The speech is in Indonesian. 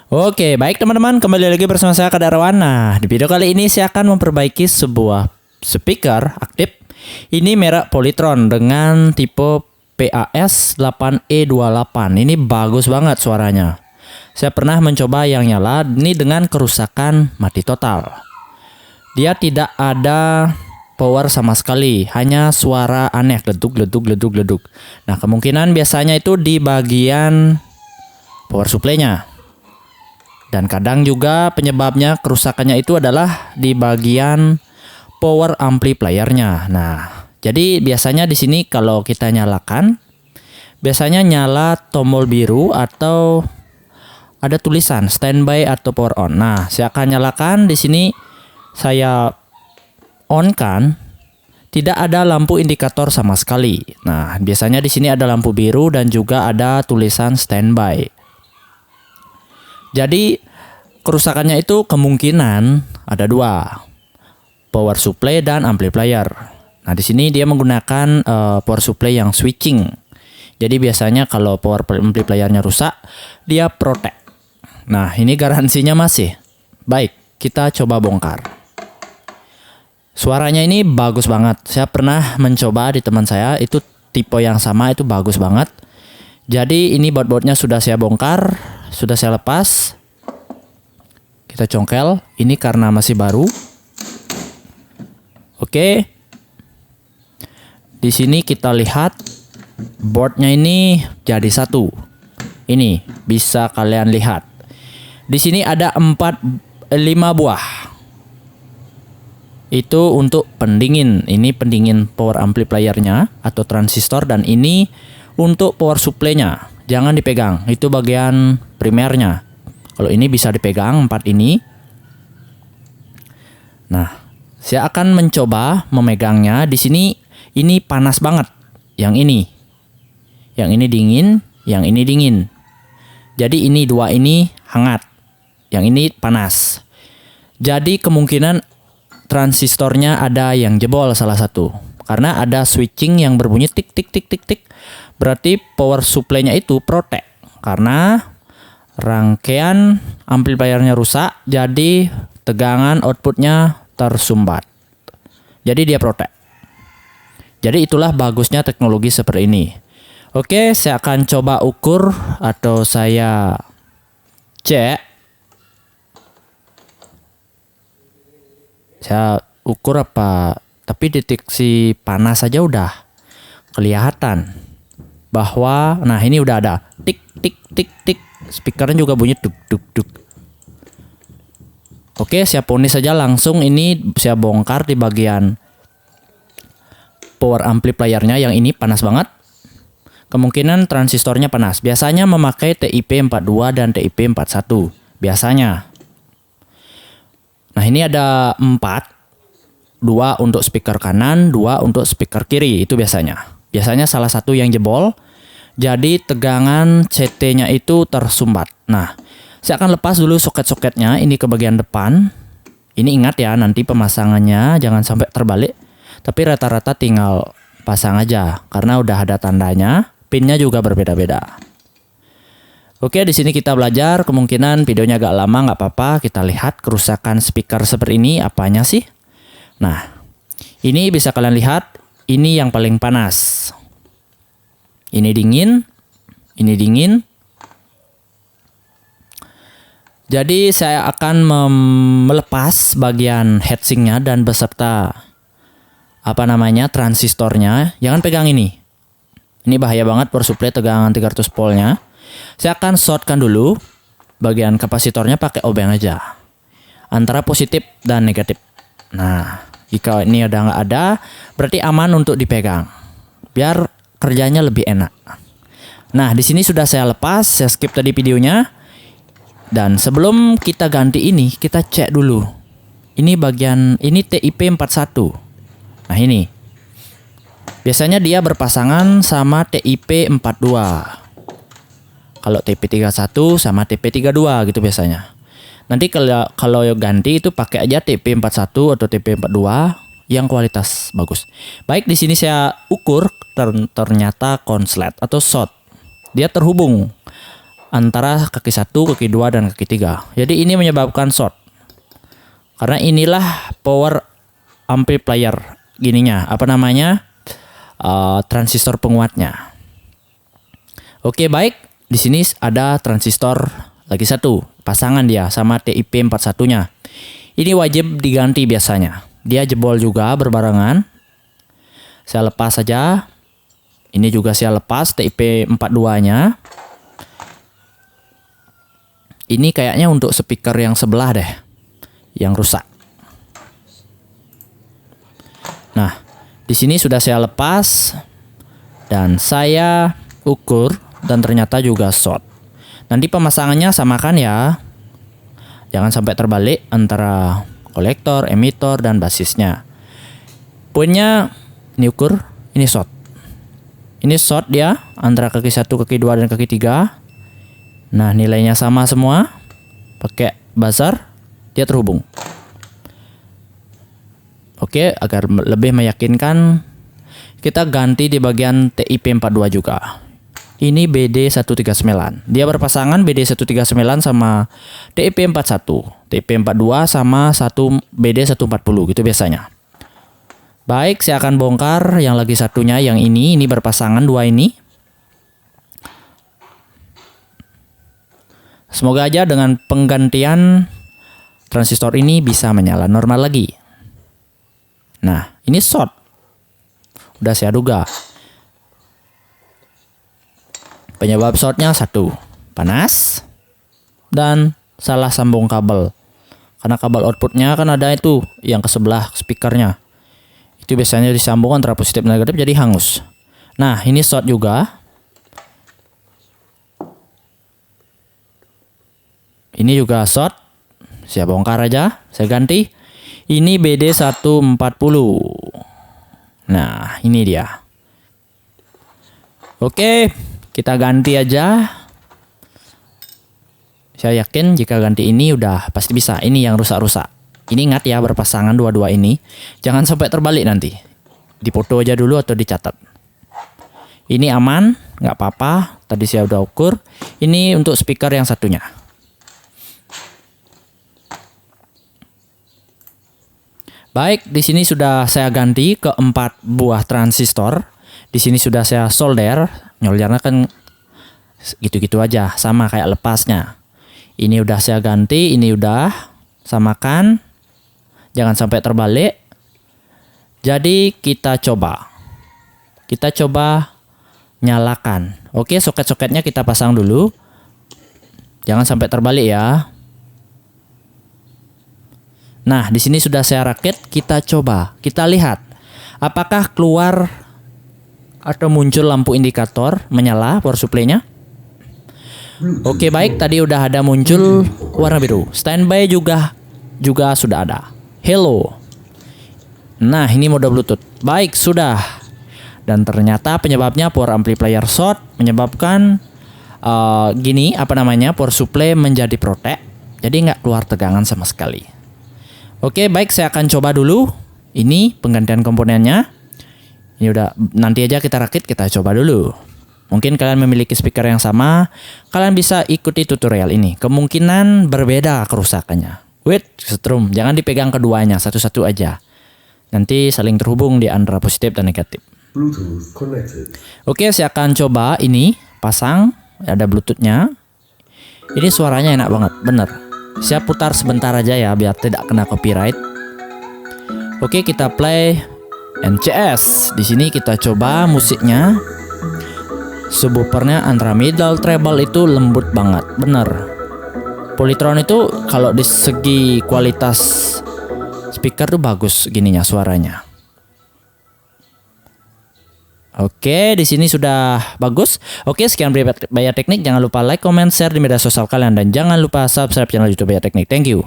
Oke, baik teman-teman, kembali lagi bersama saya Kadarwan. Nah, di video kali ini saya akan memperbaiki sebuah speaker aktif. Ini merek Polytron dengan tipe PAS8E28. Ini bagus banget suaranya. Saya pernah mencoba yang nyala, ini dengan kerusakan mati total. Dia tidak ada power sama sekali, hanya suara aneh, leduk. Nah, kemungkinan biasanya itu di bagian power supply-nya. Dan kadang juga penyebabnya kerusakannya itu adalah di bagian power amplifier-nya. Nah, jadi biasanya di sini kalau kita nyalakan, biasanya nyala tombol biru atau ada tulisan standby atau power on. Nah, saya akan nyalakan di sini, saya on kan, tidak ada lampu indikator sama sekali. Nah, biasanya di sini ada lampu biru dan juga ada tulisan standby. Jadi kerusakannya itu kemungkinan ada dua, power supply dan amplifier. Nah, di sini dia menggunakan power supply yang switching. Jadi biasanya kalau power amplifiernya rusak, dia protect. Nah, ini garansinya masih. Baik, kita coba bongkar. Suaranya ini bagus banget. Saya pernah mencoba di teman saya, itu tipe yang sama, itu bagus banget. Jadi ini baut-bautnya sudah saya bongkar, sudah saya lepas. Kita congkel, ini karena masih baru. Oke. Di sini kita lihat boardnya ini jadi satu. Ini bisa kalian lihat. Di sini ada 5 buah. Itu untuk pendingin. Ini pendingin power amplifiernya atau transistor, dan ini untuk power supply-nya. Jangan dipegang, itu bagian primernya. Kalau ini bisa dipegang 4 ini. Nah, saya akan mencoba memegangnya. Di sini ini panas banget. Yang ini dingin, yang ini dingin. Jadi ini dua ini hangat. Yang ini panas. Jadi kemungkinan transistornya ada yang jebol salah satu. Karena ada switching yang berbunyi tik. Berarti power supply-nya itu protect. Karena rangkaian amplifiernya rusak, jadi tegangan outputnya tersumbat. Jadi dia protect. Jadi itulah bagusnya teknologi seperti ini. Oke, saya akan coba ukur atau saya cek. Saya ukur apa, tapi deteksi panas saja udah kelihatan bahwa, nah ini udah ada tik. Speakernya juga bunyi duk. Oke, saya ponis saja langsung. Ini saya bongkar di bagian power amplifiernya, yang ini panas banget. Kemungkinan transistornya panas. Biasanya memakai TIP42 dan TIP41 biasanya. Nah, ini ada 4. 2 untuk speaker kanan, 2 untuk speaker kiri, itu biasanya. Biasanya salah satu yang jebol. Jadi tegangan CT-nya itu tersumbat. Nah, saya akan lepas dulu soket-soketnya ini ke bagian depan. Ini ingat ya, nanti pemasangannya jangan sampai terbalik. Tapi rata-rata tinggal pasang aja karena udah ada tandanya. Pinnya juga berbeda-beda. Oke, di sini kita belajar. Kemungkinan videonya agak lama, nggak apa-apa. Kita lihat kerusakan speaker seperti ini apanya sih. Nah, ini bisa kalian lihat. Ini yang paling panas. Ini dingin. Jadi saya akan melepas bagian heatsinknya dan beserta transistornya. Jangan pegang ini. Ini bahaya banget, power supply tegangan 300 voltnya. Saya akan shortkan dulu bagian kapasitornya pakai obeng aja. Antara positif dan negatif. Nah, jika ini udah nggak ada, berarti aman untuk dipegang. Biar kerjanya lebih enak. Nah, di sini sudah saya lepas, saya skip tadi videonya. Dan sebelum kita ganti ini, kita cek dulu. Ini bagian, ini TIP41. Nah, ini. Biasanya dia berpasangan sama TIP42. Kalau TIP31 sama TIP32 gitu biasanya. Nanti kalau ganti itu pakai aja TIP41 atau TIP42 yang kualitas bagus. Baik, di sini saya ukur ternyata konslet atau short. Dia terhubung antara kaki 1, kaki 2 dan kaki 3. Jadi ini menyebabkan short. Karena inilah power amplifier gininya, apa namanya? Transistor penguatnya. Oke, baik. Di sini ada transistor lagi satu, pasangan dia sama TIP 41-nya. Ini wajib diganti biasanya. Dia jebol juga berbarengan. Saya lepas saja. Ini juga saya lepas TIP 42-nya. Ini kayaknya untuk speaker yang sebelah deh, yang rusak. Nah, di sini sudah saya lepas dan saya ukur dan ternyata juga short. Nanti pemasangannya samakan ya. Jangan sampai terbalik antara kolektor, emitor dan basisnya. Poinnya ini ukur, ini short. Ini short dia antara kaki 1, kaki 2 dan kaki 3. Nah, nilainya sama semua. Pakai buzzer dia terhubung. Oke, agar lebih meyakinkan kita ganti di bagian TIP 42 juga. Ini BD139. Dia berpasangan BD139 sama TIP 41. TIP 42 sama satu BD140 gitu biasanya. Baik, saya akan bongkar yang lagi satunya, yang ini berpasangan dua ini. Semoga aja dengan penggantian transistor ini bisa menyala normal lagi. Nah, ini short. Udah saya duga. Penyebab shortnya satu, panas dan salah sambung kabel. Karena kabel outputnya kan ada itu yang ke sebelah speakernya. Itu biasanya disambung antara positif dan negatif jadi hangus. Nah, ini short juga. Ini juga short. Saya bongkar aja, saya ganti. Ini BD140. Nah, ini dia. Oke, kita ganti aja. Saya yakin jika ganti ini udah pasti bisa. Ini yang rusak-rusak. Ini ingat ya, berpasangan dua-dua ini. Jangan sampai terbalik nanti. Dipoto aja dulu atau dicatat. Ini aman, nggak apa-apa. Tadi saya udah ukur. Ini untuk speaker yang satunya. Baik, di sini sudah saya ganti ke 4 buah transistor. Di sini sudah saya solder. Nyoldernya kan gitu-gitu aja, sama kayak lepasnya. Ini udah saya ganti, ini udah samakan. Jangan sampai terbalik. Jadi kita coba nyalakan. Oke, soket-soketnya kita pasang dulu. Jangan sampai terbalik ya. Nah, di sini sudah saya rakit. Kita coba, kita lihat apakah keluar atau muncul lampu indikator menyala power supply-nya. Oke, baik, tadi udah ada muncul warna biru. Standby juga sudah ada. Hello. Nah, ini mode Bluetooth. Baik, sudah. Dan ternyata penyebabnya power amplifier short menyebabkan power supply menjadi protek. Jadi nggak keluar tegangan sama sekali. Oke, baik, saya akan coba dulu. Ini penggantian komponennya. Ini udah, nanti aja kita rakit, kita coba dulu. Mungkin kalian memiliki speaker yang sama, kalian bisa ikuti tutorial ini. Kemungkinan berbeda kerusakannya. Wait, setrum, jangan dipegang keduanya, satu-satu aja. Nanti saling terhubung di antara positif dan negatif. Bluetooth connected. Oke, saya akan coba ini, pasang, ada Bluetooth-nya. Ini suaranya enak banget, bener. Saya putar sebentar aja ya, biar tidak kena copyright. Oke, kita play NCS. Di sini kita coba musiknya. Subwoofernya antara middle treble itu lembut banget, bener. Polytron itu kalau di segi kualitas speaker tuh bagus gininya suaranya. Oke, di sini sudah bagus. Oke, sekian Bayar Teknik. Jangan lupa like, comment, share di media sosial kalian dan jangan lupa subscribe channel YouTube Bayar Teknik. Thank you.